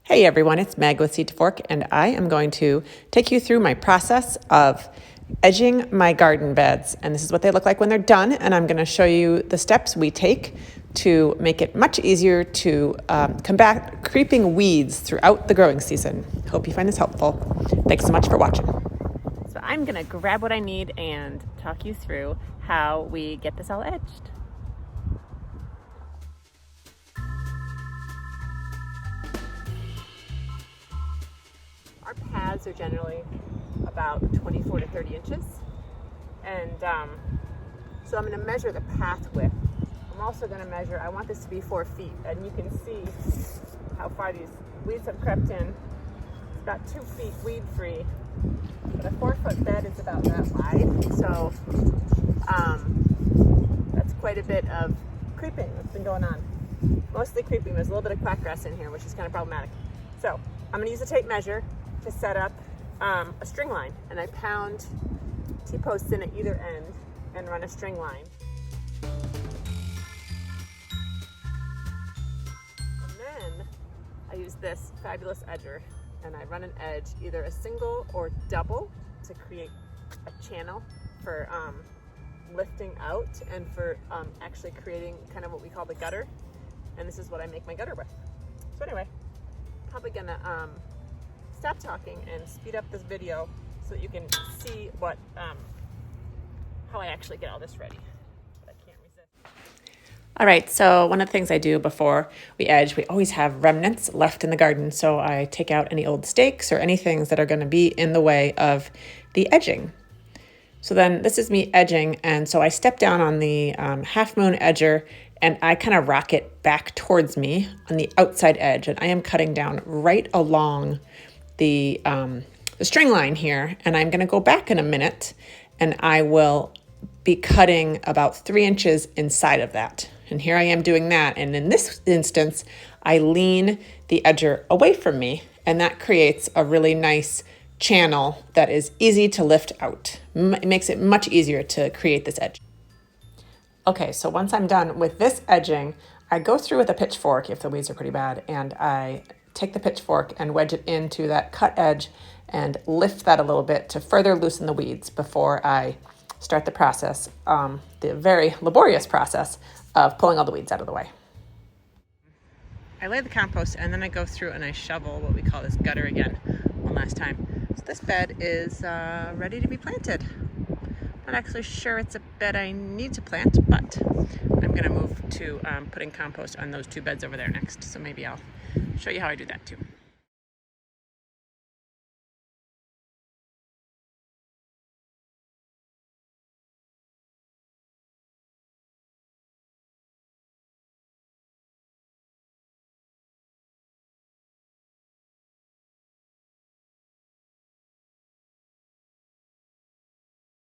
Hey everyone, it's Meg with thwart, and I am going to take you through my process of edging my garden beds. And this is what they look like when they're done, and I'm going to show you the steps we take to make it much easier to combat creeping weeds throughout the growing season. Hope you find this helpful. Thanks so much for watching. So I'm going to grab what I need and talk you through how we get this all edged. Our paths are generally about 24 to 30 inches. And so I'm going to measure the path width. I'm also going to measure, I want this to be 4 feet. And you can see how far these weeds have crept in. It's about 2 feet weed free. But a 4-foot bed is about that wide. So that's quite a bit of creeping that's been going on. Mostly creeping. There's a little bit of quackgrass in here, which is kind of problematic. So I'm going to use a tape measure to set up a string line, and I pound T-posts in at either end and run a string line. And then I use this fabulous edger, and I run an edge, either a single or double, to create a channel for lifting out and for actually creating kind of what we call the gutter. And this is what I make my gutter with. So anyway, probably gonna stop talking and speed up this video so that you can see what how I actually get all this ready. But I can't resist. All right, so one of the things I do before we edge, we always have remnants left in the garden. So I take out any old stakes or any things that are going to be in the way of the edging. So then this is me edging, and so I step down on the half moon edger and I kind of rock it back towards me on the outside edge, and I am cutting down right along the string line here, and I'm going to go back in a minute and I will be cutting about 3 inches inside of that. And here I am doing that, and in this instance I lean the edger away from me, and that creates a really nice channel that is easy to lift out. It makes it much easier to create this edge. Okay, so once I'm done with this edging, I go through with a pitchfork if the weeds are pretty bad, and I take the pitchfork and wedge it into that cut edge and lift that a little bit to further loosen the weeds before I start the process, the very laborious process of pulling all the weeds out of the way. I lay the compost, and then I go through and I shovel what we call this gutter again one last time. So this bed is ready to be planted. Not actually sure it's a bed I need to plant, but I'm going to move to putting compost on those 2 beds over there next. So maybe I'll show you how I do that too.